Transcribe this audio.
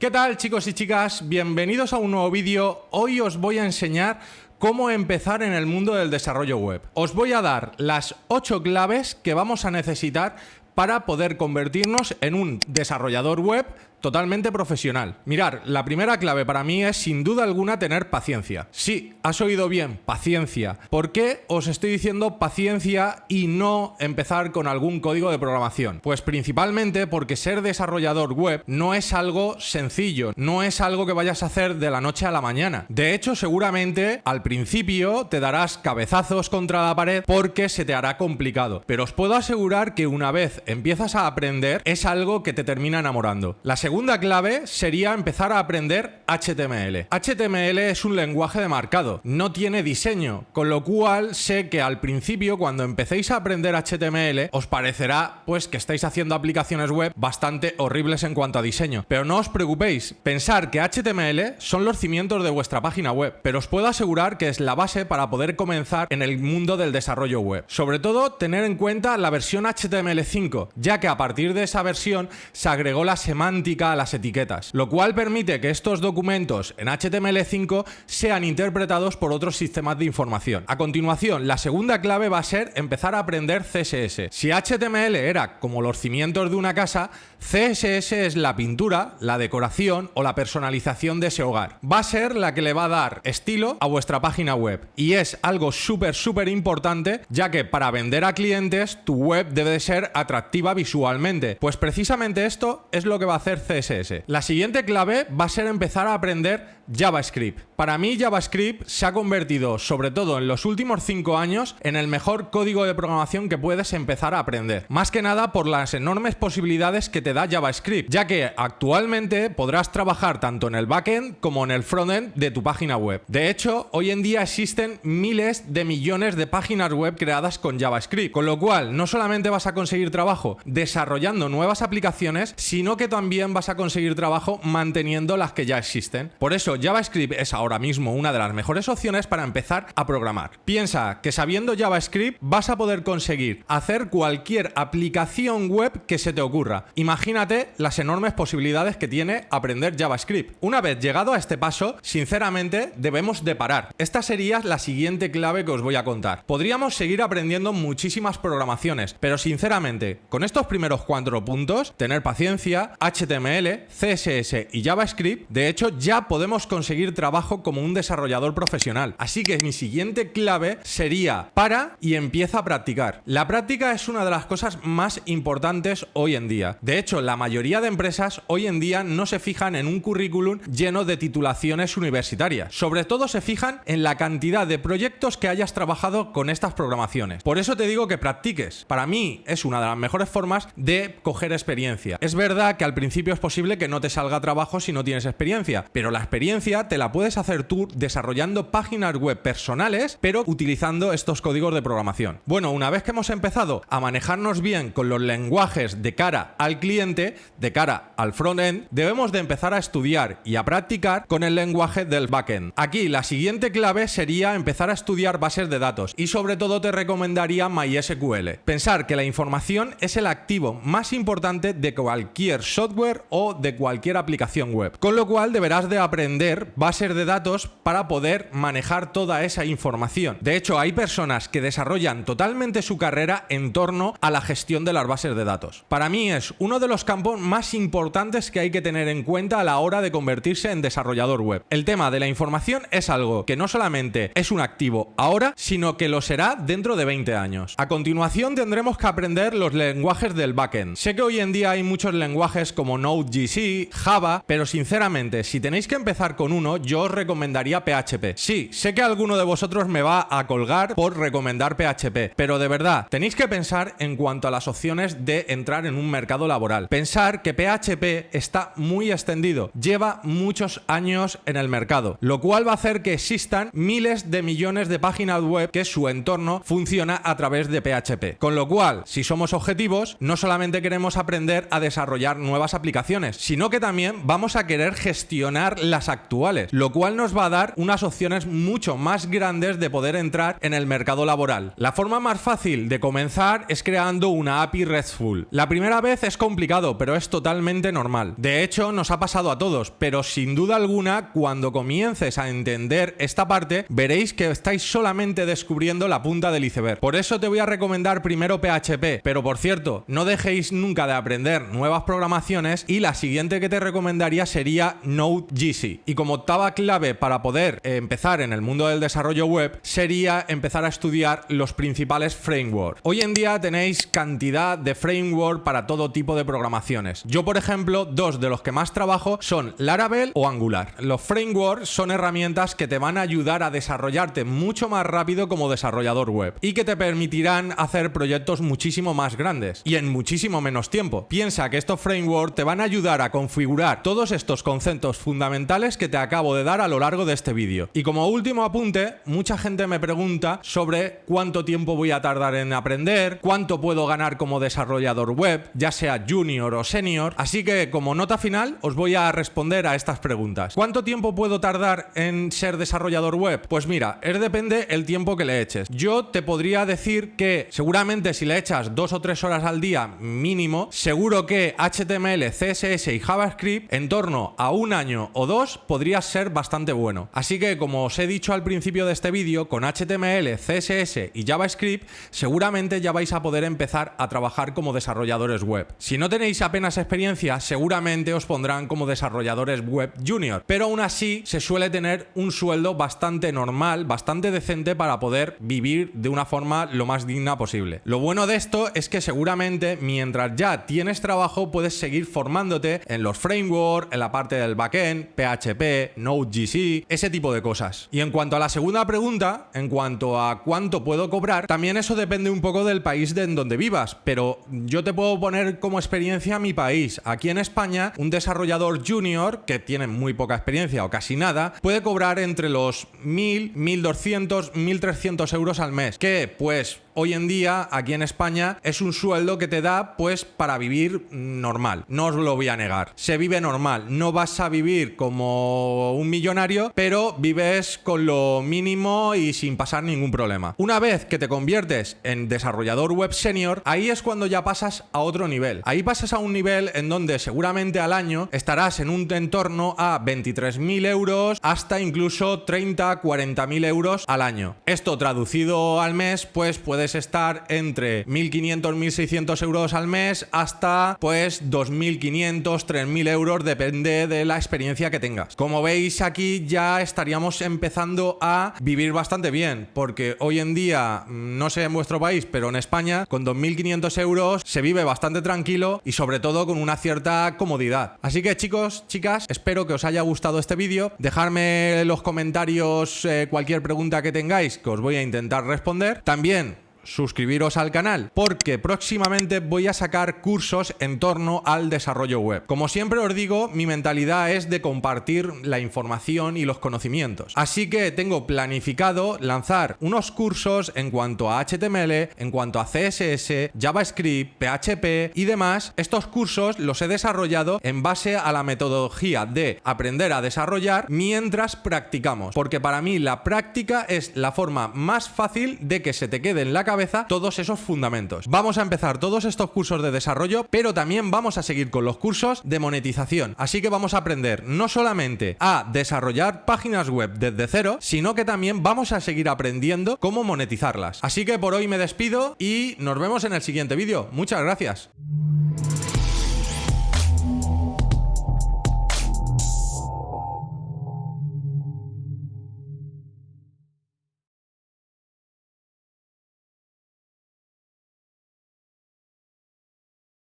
¿Qué tal, chicos y chicas? Bienvenidos a un nuevo vídeo. Hoy os voy a enseñar cómo empezar en el mundo del desarrollo web. Os voy a dar las 8 claves que vamos a necesitar para poder convertirnos en un desarrollador web totalmente profesional. Mirar, la primera clave para mí es sin duda alguna tener paciencia. Sí, has oído bien, paciencia. ¿Por qué os estoy diciendo paciencia y no empezar con algún código de programación? Pues principalmente porque ser desarrollador web no es algo sencillo, no es algo que vayas a hacer de la noche a la mañana. De hecho, seguramente al principio te darás cabezazos contra la pared porque se te hará complicado. Pero os puedo asegurar que una vez empiezas a aprender, es algo que te termina enamorando. La segunda clave sería empezar a aprender HTML. HTML es un lenguaje de marcado, no tiene diseño, con lo cual sé que al principio, cuando empecéis a aprender HTML, os parecerá pues que estáis haciendo aplicaciones web bastante horribles en cuanto a diseño. Pero no os preocupéis, pensar que HTML son los cimientos de vuestra página web, pero os puedo asegurar que es la base para poder comenzar en el mundo del desarrollo web. Sobre todo, tener en cuenta la versión HTML5, ya que a partir de esa versión se agregó la semántica a las etiquetas, lo cual permite que estos documentos en HTML5 sean interpretados por otros sistemas de información. A continuación, la segunda clave va a ser empezar a aprender CSS. Si HTML era como los cimientos de una casa, CSS es la pintura, la decoración o la personalización de ese hogar. Va a ser la que le va a dar estilo a vuestra página web y es algo súper importante, ya que para vender a clientes tu web debe de ser atractiva visualmente. Pues precisamente esto es lo que va a hacer CSS. La siguiente clave va a ser empezar a aprender JavaScript. Para mí JavaScript se ha convertido, sobre todo en los últimos 5 años, en el mejor código de programación que puedes empezar a aprender. Más que nada por las enormes posibilidades que te da JavaScript, ya que actualmente podrás trabajar tanto en el backend como en el frontend de tu página web. De hecho, hoy en día existen miles de millones de páginas web creadas con JavaScript, con lo cual no solamente vas a conseguir trabajo desarrollando nuevas aplicaciones, sino que también vas a conseguir trabajo manteniendo las que ya existen. Por eso JavaScript es ahora mismo una de las mejores opciones para empezar a programar. Piensa que sabiendo JavaScript vas a poder conseguir hacer cualquier aplicación web que se te ocurra. Imagínate las enormes posibilidades que tiene aprender JavaScript. Una vez llegado a este paso, sinceramente debemos de parar. Esta sería la siguiente clave que os voy a contar. Podríamos seguir aprendiendo muchísimas programaciones, pero sinceramente, con estos primeros 4 puntos, tener paciencia, HTML, CSS y JavaScript, de hecho ya podemos conseguir trabajo como un desarrollador profesional. Así que mi siguiente clave sería para y empieza a practicar. La práctica es una de las cosas más importantes hoy en día. De hecho, la mayoría de empresas hoy en día no se fijan en un currículum lleno de titulaciones universitarias. Sobre todo se fijan en la cantidad de proyectos que hayas trabajado con estas programaciones. Por eso te digo que practiques. Para mí es una de las mejores formas de coger experiencia. Es verdad que al principio es posible que no te salga trabajo si no tienes experiencia, pero la experiencia te la puedes hacer tú desarrollando páginas web personales, pero utilizando estos códigos de programación. Bueno, una vez que hemos empezado a manejarnos bien con los lenguajes de cara al cliente, de cara al frontend, debemos de empezar a estudiar y a practicar con el lenguaje del backend. Aquí la siguiente clave sería empezar a estudiar bases de datos y sobre todo te recomendaría MySQL. Pensar que la información es el activo más importante de cualquier software o de cualquier aplicación web, con lo cual deberás de aprender bases de datos para poder manejar toda esa información. De hecho, hay personas que desarrollan totalmente su carrera en torno a la gestión de las bases de datos. Para mí es uno de los campos más importantes que hay que tener en cuenta a la hora de convertirse en desarrollador web. El tema de la información es algo que no solamente es un activo ahora, sino que lo será dentro de 20 años. A continuación tendremos que aprender los lenguajes del backend. Sé que hoy en día hay muchos lenguajes como Node.js, Java, pero sinceramente, si tenéis que empezar con uno, yo os recomendaría PHP. Sí, sé que alguno de vosotros me va a colgar por recomendar PHP, pero de verdad, tenéis que pensar en cuanto a las opciones de entrar en un mercado laboral. Pensar que PHP está muy extendido, lleva muchos años en el mercado, lo cual va a hacer que existan miles de millones de páginas web que su entorno funciona a través de PHP. Con lo cual, si somos objetivos, no solamente queremos aprender a desarrollar nuevas aplicaciones, aplicaciones, sino que también vamos a querer gestionar las actuales, lo cual nos va a dar unas opciones mucho más grandes de poder entrar en el mercado laboral. La forma más fácil de comenzar es creando una API RESTful. La primera vez es complicado, pero es totalmente normal. De hecho, nos ha pasado a todos, pero sin duda alguna, cuando comiences a entender esta parte, veréis que estáis solamente descubriendo la punta del iceberg. Por eso te voy a recomendar primero PHP, pero por cierto, no dejéis nunca de aprender nuevas programaciones y la siguiente que te recomendaría sería Node.js. Y como octava clave para poder empezar en el mundo del desarrollo web, sería empezar a estudiar los principales frameworks. Hoy en día tenéis cantidad de frameworks para todo tipo de programaciones. Yo, por ejemplo, dos de los que más trabajo son Laravel o Angular. Los frameworks son herramientas que te van a ayudar a desarrollarte mucho más rápido como desarrollador web y que te permitirán hacer proyectos muchísimo más grandes y en muchísimo menos tiempo. Piensa que estos frameworks te van a ayudar a configurar todos estos conceptos fundamentales que te acabo de dar a lo largo de este vídeo. Y como último apunte, mucha gente me pregunta sobre cuánto tiempo voy a tardar en aprender, cuánto puedo ganar como desarrollador web, ya sea junior o senior. Así que como nota final os voy a responder a estas preguntas. ¿Cuánto tiempo puedo tardar en ser desarrollador web? Pues mira, depende el tiempo que le eches. Yo te podría decir que seguramente si le echas 2 o 3 horas al día mínimo, seguro que HTML, CSS y JavaScript en torno a 1 año o 2 podría ser bastante bueno. Así que como os he dicho al principio de este vídeo, con HTML, CSS y JavaScript seguramente ya vais a poder empezar a trabajar como desarrolladores web. Si no tenéis apenas experiencia, seguramente os pondrán como desarrolladores web junior, pero aún así se suele tener un sueldo bastante normal, bastante decente para poder vivir de una forma lo más digna posible. Lo bueno de esto es que seguramente mientras ya tienes trabajo puedes seguir formándote en los frameworks, en la parte del backend, PHP, Node.js, ese tipo de cosas. Y en cuanto a la segunda pregunta, en cuanto a cuánto puedo cobrar, también eso depende un poco del país en donde vivas, pero yo te puedo poner como experiencia mi país. Aquí en España, un desarrollador junior que tiene muy poca experiencia o casi nada, puede cobrar entre los 1.000, 1.200, 1.300 euros al mes, que pues hoy en día aquí en España es un sueldo que te da pues para vivir normal, no os lo voy a negar, se vive normal, no vas a vivir como un millonario, pero vives con lo mínimo y sin pasar ningún problema. Una vez que te conviertes en desarrollador web senior, ahí es cuando ya pasas a otro nivel, ahí pasas a un nivel en donde seguramente al año estarás en un entorno a 23.000 euros hasta incluso 30, 40.000 euros al año. Esto traducido al mes pues puede estar entre 1.500, 1.600 euros al mes hasta pues 2.500, 3.000 euros, depende de la experiencia que tengas. Como veis, aquí ya estaríamos empezando a vivir bastante bien, porque hoy en día, no sé en vuestro país, pero en España con 2.500 euros se vive bastante tranquilo y sobre todo con una cierta comodidad. Así que chicos, chicas, espero que os haya gustado este vídeo. Dejadme en los comentarios cualquier pregunta que tengáis, que os voy a intentar responder. También suscribiros al canal porque próximamente voy a sacar cursos en torno al desarrollo web. Como siempre os digo, mi mentalidad es de compartir la información y los conocimientos. Así que tengo planificado lanzar unos cursos en cuanto a HTML, en cuanto a CSS, JavaScript, PHP y demás. Estos cursos los he desarrollado en base a la metodología de aprender a desarrollar mientras practicamos, porque para mí la práctica es la forma más fácil de que se te quede en la cabeza todos esos fundamentos. Vamos a empezar todos estos cursos de desarrollo, pero también vamos a seguir con los cursos de monetización. Así que vamos a aprender no solamente a desarrollar páginas web desde cero, sino que también vamos a seguir aprendiendo cómo monetizarlas. Así que por hoy me despido y nos vemos en el siguiente vídeo. Muchas gracias.